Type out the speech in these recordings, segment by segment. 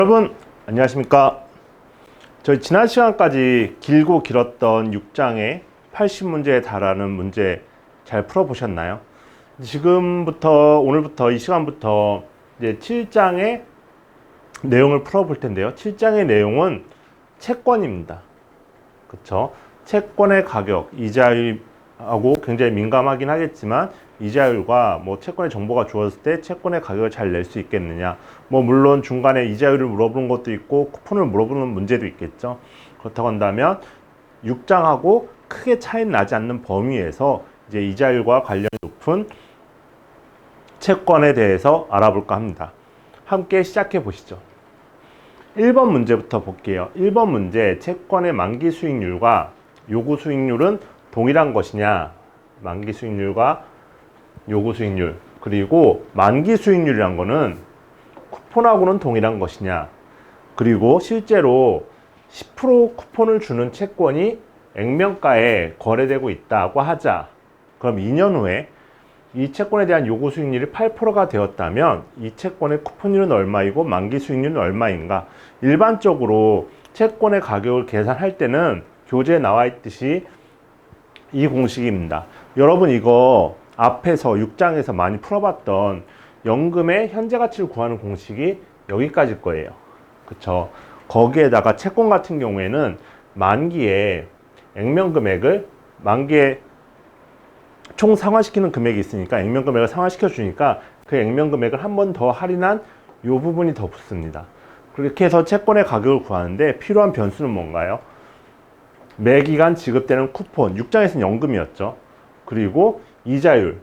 여러분 안녕하십니까. 저희 지난 시간까지 길고 길었던 6장의 80문제에 달하는 문제 잘 풀어보셨나요? 지금부터 오늘부터 이 시간부터 이제 7장의 내용을 풀어볼 텐데요. 7장의 내용은 채권입니다. 그쵸? 채권의 가격, 이자율하고 굉장히 민감하긴 하겠지만 이자율과 뭐 채권의 정보가 주어졌을 때 채권의 가격을 잘 낼 수 있겠느냐, 뭐 물론 중간에 이자율을 물어보는 것도 있고 쿠폰을 물어보는 문제도 있겠죠. 그렇다고 한다면 6장하고 크게 차이는 나지 않는 범위에서 이제 이자율과 관련이 높은 채권에 대해서 알아볼까 합니다. 함께 시작해 보시죠. 1번 문제부터 볼게요. 1번 문제, 채권의 만기 수익률과 요구 수익률은 동일한 것이냐, 만기 수익률과 요구 수익률, 그리고 만기 수익률이란 거는 쿠폰하고는 동일한 것이냐, 그리고 실제로 10% 쿠폰을 주는 채권이 액면가에 거래되고 있다고 하자. 그럼 2년 후에 이 채권에 대한 요구 수익률이 8%가 되었다면 이 채권의 쿠폰율은 얼마이고 만기 수익률은 얼마인가? 일반적으로 채권의 가격을 계산할 때는 교재에 나와 있듯이 이 공식입니다. 여러분 이거 앞에서 6장에서 많이 풀어봤던 연금의 현재 가치를 구하는 공식이 여기까지일 거예요. 그쵸? 거기에다가 채권 같은 경우에는 만기에 액면 금액을, 만기에 총 상환시키는 금액이 있으니까 액면 금액을 상환시켜 주니까 그 액면 금액을 한 번 더 할인한 이 부분이 더 붙습니다. 그렇게 해서 채권의 가격을 구하는데 필요한 변수는 뭔가요? 매기간 지급되는 쿠폰, 6장에서는 연금이었죠. 그리고 이자율,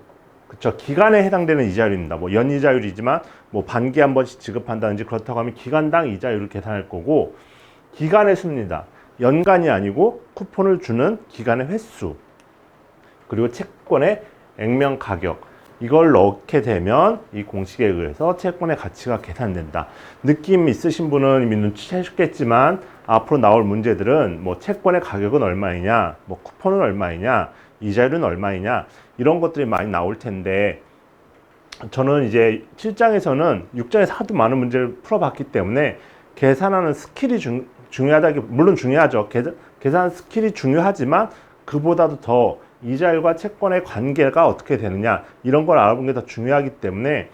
그쵸? 기간에 해당되는 이자율입니다. 뭐 연이자율이지만 뭐 반기에 한 번씩 지급한다든지 그렇다고 하면 기간당 이자율을 계산할 거고, 기간의 수입니다. 연간이 아니고 쿠폰을 주는 기간의 횟수, 그리고 채권의 액면 가격, 이걸 넣게 되면 이 공식에 의해서 채권의 가치가 계산된다. 느낌 있으신 분은 이미 눈치채셨겠지만 앞으로 나올 문제들은 뭐 채권의 가격은 얼마이냐, 뭐 쿠폰은 얼마이냐, 이자율은 얼마이냐, 이런 것들이 많이 나올 텐데, 저는 이제 7장에서는 6장에서 하도 많은 문제를 풀어봤기 때문에 계산하는 스킬이 중요하다기, 물론 중요하죠. 계산 스킬이 중요하지만 그보다도 더 이자율과 채권의 관계가 어떻게 되느냐, 이런 걸 알아보는 게 더 중요하기 때문에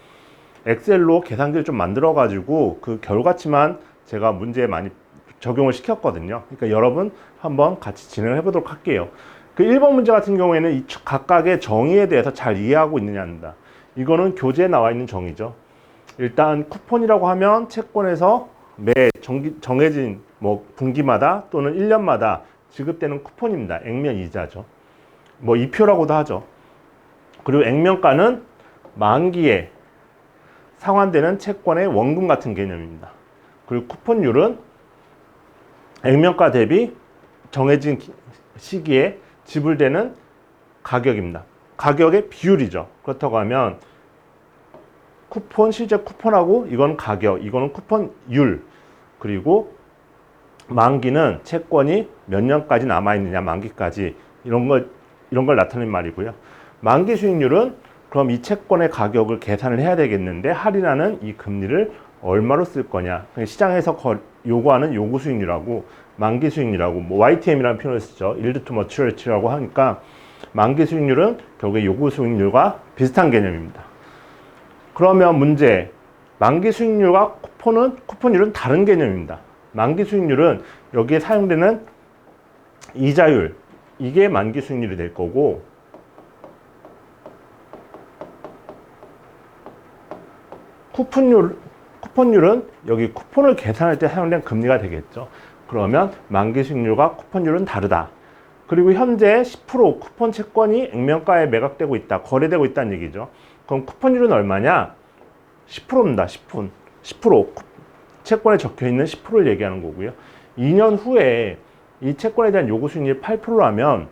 엑셀로 계산기를 좀 만들어 가지고 그 결과치만 제가 문제에 많이 적용을 시켰거든요. 그러니까 여러분 한번 같이 진행을 해보도록 할게요. 그 1번 문제 같은 경우에는 이 각각의 정의에 대해서 잘 이해하고 있느냐입니다. 이거는 교재에 나와 있는 정의죠. 일단 쿠폰이라고 하면 채권에서 매 정해진 뭐 분기마다 또는 1년마다 지급되는 쿠폰입니다. 액면 이자죠. 뭐 이표라고도 하죠. 그리고 액면가는 만기에 상환되는 채권의 원금 같은 개념입니다. 그리고 쿠폰율은 액면가 대비 정해진 시기에 지불되는 가격입니다. 가격의 비율이죠. 그렇다고 하면 쿠폰, 실제 쿠폰하고 이건 가격, 이거는 쿠폰율, 그리고 만기는 채권이 몇 년까지 남아있느냐, 만기까지, 이런 걸 나타내는 말이고요. 만기 수익률은 그럼 이 채권의 가격을 계산을 해야 되겠는데 할인하는 이 금리를 얼마로 쓸 거냐. 시장에서 요구하는 요구 수익률하고 만기 수익률하고 뭐 YTM이라는 표현을 쓰죠. Yield to Maturity라고 하니까 만기 수익률은 결국에 요구 수익률과 비슷한 개념입니다. 그러면 문제, 만기 수익률과 쿠폰율은 다른 개념입니다. 만기 수익률은 여기에 사용되는 이자율, 이게 만기 수익률이 될 거고, 쿠폰율은 여기 쿠폰을 계산할 때 사용된 금리가 되겠죠. 그러면 만기 수익률과 쿠폰율은 다르다. 그리고 현재 10% 쿠폰 채권이 액면가에 매각되고 있다, 거래되고 있다는 얘기죠. 그럼 쿠폰율은 얼마냐? 10%입니다. 10%. 채권에 적혀 있는 10%를 얘기하는 거고요. 2년 후에 이 채권에 대한 요구 수익률이 8%라면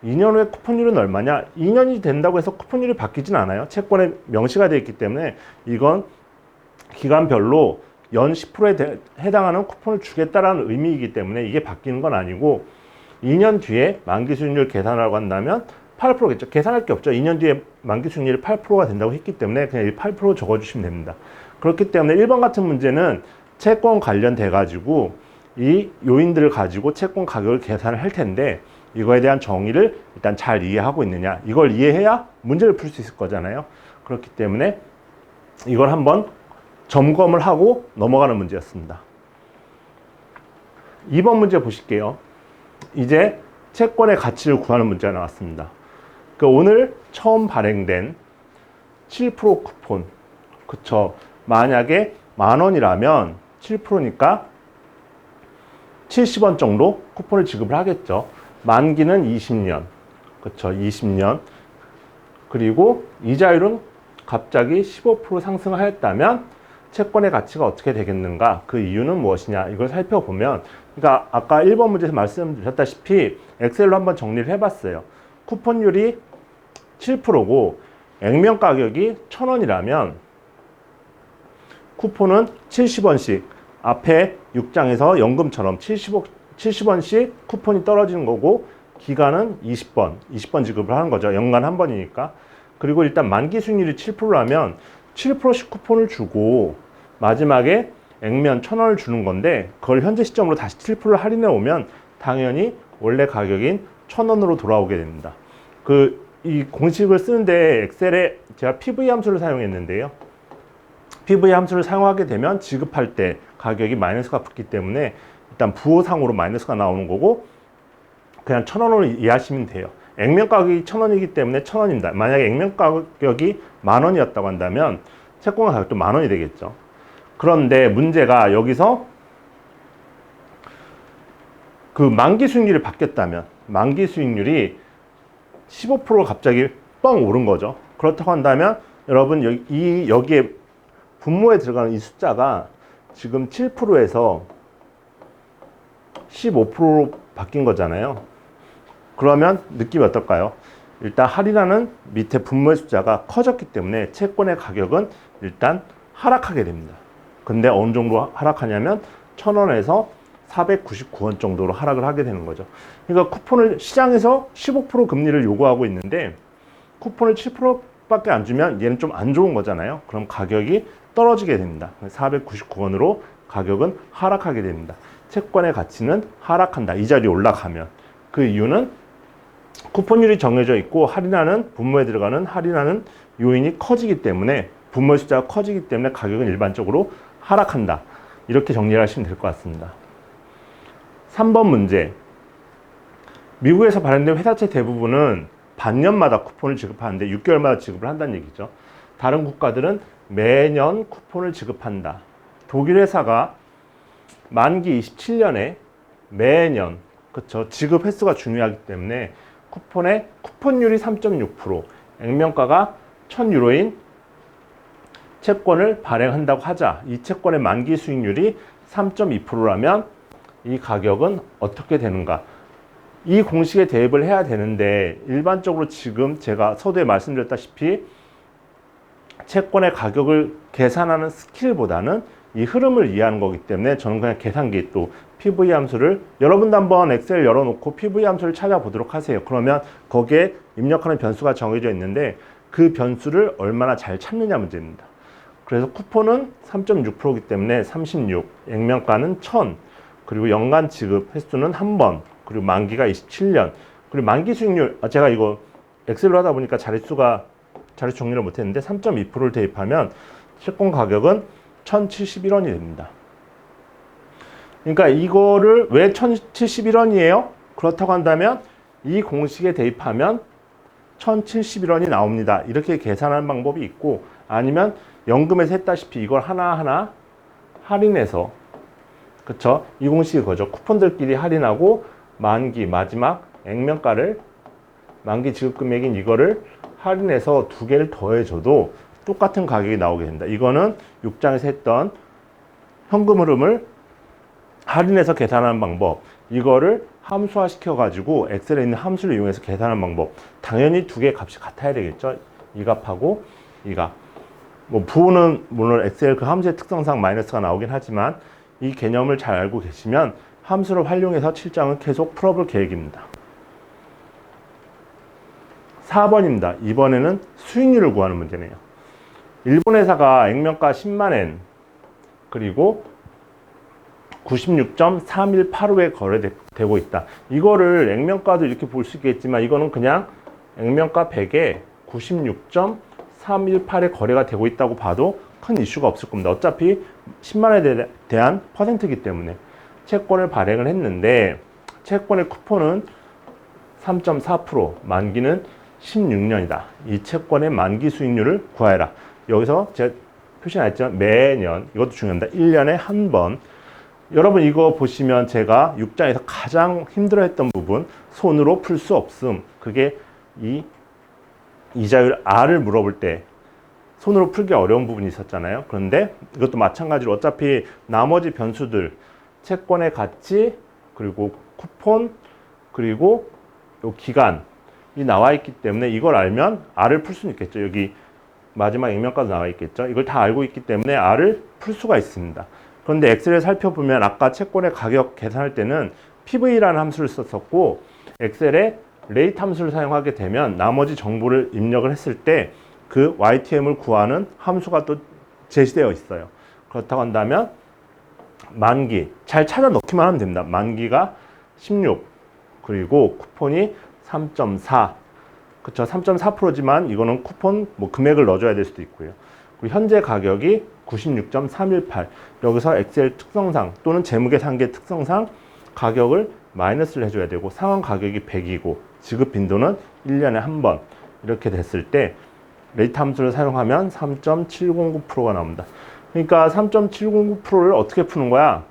2년 후에 쿠폰율은 얼마냐? 2년이 된다고 해서 쿠폰율이 바뀌진 않아요. 채권에 명시가 되어 있기 때문에 이건 기간별로 연 10%에 해당하는 쿠폰을 주겠다라는 의미이기 때문에 이게 바뀌는 건 아니고, 2년 뒤에 만기 수익률 계산하라고 한다면 8%겠죠. 계산할 게 없죠. 2년 뒤에 만기 수익률이 8%가 된다고 했기 때문에 그냥 8% 적어주시면 됩니다. 그렇기 때문에 1번 같은 문제는 채권 관련돼 가지고 이 요인들을 가지고 채권 가격을 계산을 할 텐데 이거에 대한 정의를 일단 잘 이해하고 있느냐, 이걸 이해해야 문제를 풀 수 있을 거잖아요. 그렇기 때문에 이걸 한번 점검을 하고 넘어가는 문제였습니다. 2번 문제 보실게요. 이제 채권의 가치를 구하는 문제가 나왔습니다. 오늘 처음 발행된 7% 쿠폰, 그쵸? 만약에 10,000원이라면 7%니까 70원 정도 쿠폰을 지급을 하겠죠. 만기는 20년, 그쵸? 20년. 그리고 이자율은 갑자기 15% 상승하였다면 채권의 가치가 어떻게 되겠는가? 그 이유는 무엇이냐? 이걸 살펴보면, 그러니까 아까 1번 문제에서 말씀드렸다시피 엑셀로 한번 정리를 해봤어요. 쿠폰율이 7%고 액면 가격이 1,000원이라면 쿠폰은 70원씩, 앞에 6장에서 연금처럼 70원씩 쿠폰이 떨어지는 거고, 기간은 20번 지급을 하는 거죠. 연간 한 번이니까. 그리고 일단 만기 수익률이 7%라면 7%씩 쿠폰을 주고 마지막에 액면 1,000원을 주는 건데, 그걸 현재 시점으로 다시 7%를 할인해 오면 당연히 원래 가격인 1,000원으로 돌아오게 됩니다. 이 공식을 쓰는데 엑셀에 제가 PV 함수를 사용했는데요. PV 함수를 사용하게 되면 지급할 때 가격이 마이너스가 붙기 때문에 일단 부호상으로 마이너스가 나오는 거고, 그냥 1,000원으로 이해하시면 돼요. 액면 가격이 1,000원이기 때문에 1,000원입니다. 만약에 액면 가격이 10,000원이었다고 한다면 채권 가격도 10,000원이 되겠죠. 그런데 문제가 여기서 그 만기 수익률이 바뀌었다면, 만기 수익률이 15% 갑자기 뻥 오른 거죠. 그렇다고 한다면 여러분 여기에 분모에 들어가는 이 숫자가 지금 7%에서 15%로 바뀐 거잖아요. 그러면 느낌이 어떨까요? 일단 할인하는 밑에 분모의 숫자가 커졌기 때문에 채권의 가격은 일단 하락하게 됩니다. 근데 어느 정도 하락하냐면 1,000원에서 499원 정도로 하락을 하게 되는 거죠. 그러니까 쿠폰을 시장에서 15% 금리를 요구하고 있는데 쿠폰을 7%밖에 안 주면 얘는 좀 안 좋은 거잖아요. 그럼 가격이 떨어지게 됩니다. 499원으로 가격은 하락하게 됩니다. 채권의 가치는 하락한다. 이자율이 올라가면. 그 이유는 쿠폰율이 정해져 있고 할인하는 분모에 들어가는 할인하는 요인이 커지기 때문에, 분모의 숫자가 커지기 때문에 가격은 일반적으로 하락한다. 이렇게 정리를 하시면 될 것 같습니다. 3번 문제. 미국에서 발행된 회사채 대부분은 반년마다 쿠폰을 지급하는데 6개월마다 지급을 한다는 얘기죠. 다른 국가들은 매년 쿠폰을 지급한다. 독일 회사가 만기 27년에 매년, 그쵸, 지급 횟수가 중요하기 때문에 쿠폰율이 3.6%, 액면가가 1,000유로인 채권을 발행한다고 하자. 이 채권의 만기 수익률이 3.2%라면 이 가격은 어떻게 되는가? 이 공식에 대입을 해야 되는데, 일반적으로 지금 제가 서두에 말씀드렸다시피 채권의 가격을 계산하는 스킬보다는 이 흐름을 이해하는 거기 때문에 저는 그냥 계산기, 또 PV 함수를, 여러분도 한번 엑셀 열어놓고 PV 함수를 찾아보도록 하세요. 그러면 거기에 입력하는 변수가 정해져 있는데 그 변수를 얼마나 잘 찾느냐 문제입니다. 그래서 쿠폰은 3.6%이기 때문에 36, 액면가는 1,000, 그리고 연간 지급 횟수는 1번, 그리고 만기가 27년, 그리고 만기 수익률, 제가 이거 엑셀로 하다 보니까 자릿수 정리를 못했는데 3.2%를 대입하면 채권 가격은 1,071원이 됩니다. 그러니까 이거를 왜 1,071원이에요? 그렇다고 한다면 이 공식에 대입하면 1,071원이 나옵니다. 이렇게 계산하는 방법이 있고, 아니면 연금에서 했다시피 이걸 하나하나 할인해서, 그쵸? 이 공식이 그거죠. 쿠폰들끼리 할인하고 만기 마지막 액면가를, 만기 지급 금액인 이거를 할인해서 두 개를 더해줘도 똑같은 가격이 나오게 된다. 이거는 6장에서 했던 현금 흐름을 할인해서 계산하는 방법, 이거를 함수화 시켜가지고 엑셀에 있는 함수를 이용해서 계산하는 방법. 당연히 두 개의 값이 같아야 되겠죠. 이 값하고 이 값. 뭐 부호는 물론 엑셀 그 함수의 특성상 마이너스가 나오긴 하지만 이 개념을 잘 알고 계시면 함수를 활용해서 7장은 계속 풀어볼 계획입니다. 4번입니다. 이번에는 수익률을 구하는 문제네요. 일본 회사가 액면가 10만엔, 그리고 96.3185에 거래되고 있다. 이거를 액면가도 이렇게 볼 수 있겠지만 이거는 그냥 액면가 100에 96.318에 거래가 되고 있다고 봐도 큰 이슈가 없을 겁니다. 어차피 10만 원에 대한 퍼센트이기 때문에 채권을 발행을 했는데 채권의 쿠폰은 3.4%, 만기는 16년이다. 이 채권의 만기 수익률을 구하여라. 여기서 제가 표시 안 했지만 매년, 이것도 중요합니다. 1년에 한 번. 여러분 이거 보시면 제가 6장에서 가장 힘들어했던 부분, 손으로 풀 수 없음. 그게 이 이자율 R을 물어볼 때 손으로 풀기 어려운 부분이 있었잖아요. 그런데 이것도 마찬가지로 어차피 나머지 변수들, 채권의 가치, 그리고 쿠폰, 그리고 요 기간이 나와 있기 때문에 이걸 알면 R을 풀 수는 있겠죠. 여기 마지막 액면가도 나와 있겠죠. 이걸 다 알고 있기 때문에 R을 풀 수가 있습니다. 그런데 엑셀을 살펴보면 아까 채권의 가격 계산할 때는 PV라는 함수를 썼었고 엑셀에 레이트 함수를 사용하게 되면 나머지 정보를 입력을 했을 때 그 YTM을 구하는 함수가 또 제시되어 있어요. 그렇다고 한다면 만기 잘 찾아 넣기만 하면 됩니다. 만기가 16 그리고 쿠폰이 3.4 그쵸 3.4%지만 이거는 쿠폰 뭐 금액을 넣어줘야 될 수도 있고요. 그리고 현재 가격이 96.318 여기서 엑셀 특성상 또는 재무계산기 특성상 가격을 마이너스를 해줘야 되고 상환 가격이 100이고 지급 빈도는 1년에 한 번 이렇게 됐을 때 레이트 함수를 사용하면 3.709%가 나옵니다. 그러니까 3.709%를 어떻게 푸는 거야?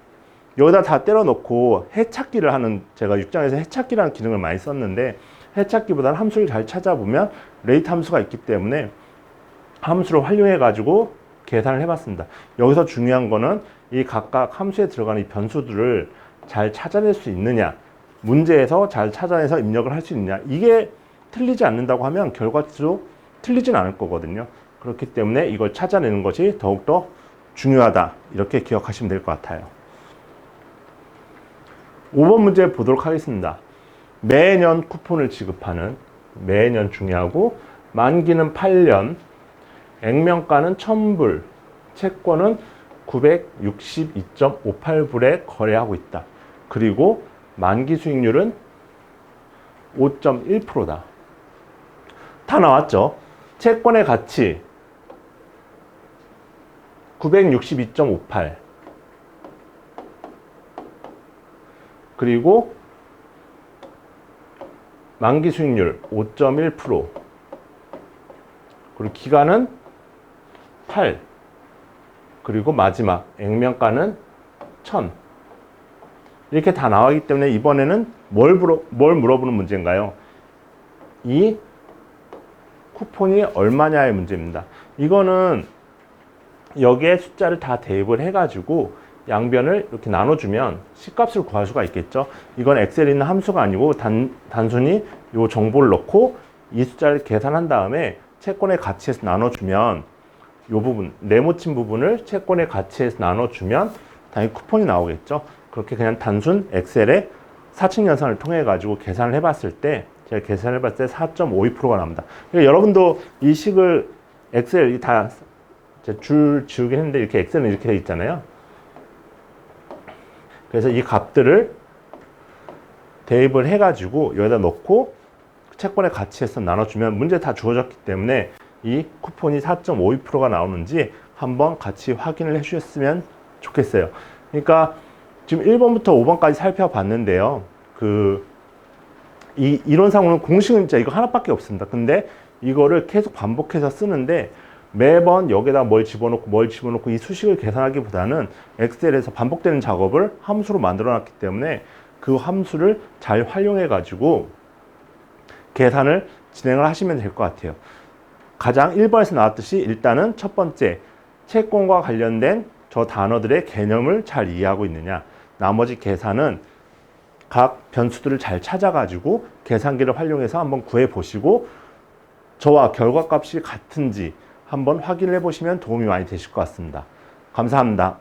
여기다 다 때려 넣고 해찾기를 하는 제가 6장에서 해찾기라는 기능을 많이 썼는데 해찾기보다는 함수를 잘 찾아보면 레이트 함수가 있기 때문에 함수를 활용해 가지고 계산을 해봤습니다. 여기서 중요한 거는 이 각각 함수에 들어가는 이 변수들을 잘 찾아낼 수 있느냐 문제에서 잘 찾아내서 입력을 할 수 있느냐 이게 틀리지 않는다고 하면 결과치도 틀리진 않을 거거든요. 그렇기 때문에 이걸 찾아내는 것이 더욱더 중요하다 이렇게 기억하시면 될 것 같아요. 5번 문제 보도록 하겠습니다. 매년 쿠폰을 지급하는 매년 중요하고 만기는 8년 액면가는 1000불 채권은 962.58불에 거래하고 있다. 그리고 만기 수익률은 5.1%다. 다 나왔죠. 채권의 가치 962.58 그리고 만기 수익률 5.1% 그리고 기간은 8 그리고 마지막 액면가는 1000 이렇게 다 나왔기 때문에 이번에는 뭘 물어보는 문제인가요? 이 쿠폰이 얼마냐의 문제입니다. 이거는 여기에 숫자를 다 대입을 해가지고 양변을 이렇게 나눠주면 C값을 구할 수가 있겠죠. 이건 엑셀에 있는 함수가 아니고 단순히 이 정보를 넣고 이 숫자를 계산한 다음에 채권의 가치에서 나눠주면 이 부분, 네모친 부분을 채권의 가치에서 나눠주면 당연히 쿠폰이 나오겠죠. 그렇게 그냥 단순 엑셀에 사칙 연산을 통해 가지고 계산을 해봤을 때 제가 계산해 봤을 때 4.52%가 나옵니다. 그러니까 여러분도 이 식을 엑셀 다 줄 지우긴 했는데 이렇게 엑셀은 이렇게 되어 있잖아요. 그래서 이 값들을 대입을 해가지고 여기다 넣고 채권의 가치에서 나눠주면 문제 다 주어졌기 때문에 이 쿠폰이 4.52%가 나오는지 한번 같이 확인을 해주셨으면 좋겠어요. 그러니까 지금 1번부터 5번까지 살펴봤는데요. 이 이론상으로는 공식은 진짜 이거 하나밖에 없습니다. 근데 이거를 계속 반복해서 쓰는데 매번 여기다 뭘 집어넣고 이 수식을 계산하기보다는 엑셀에서 반복되는 작업을 함수로 만들어 놨기 때문에 그 함수를 잘 활용해 가지고 계산을 진행을 하시면 될 것 같아요. 가장 1번에서 나왔듯이 일단은 첫 번째 채권과 관련된 저 단어들의 개념을 잘 이해하고 있느냐, 나머지 계산은 각 변수들을 잘 찾아가지고 계산기를 활용해서 한번 구해 보시고 저와 결과값이 같은지 한번 확인해 보시면 도움이 많이 되실 것 같습니다. 감사합니다.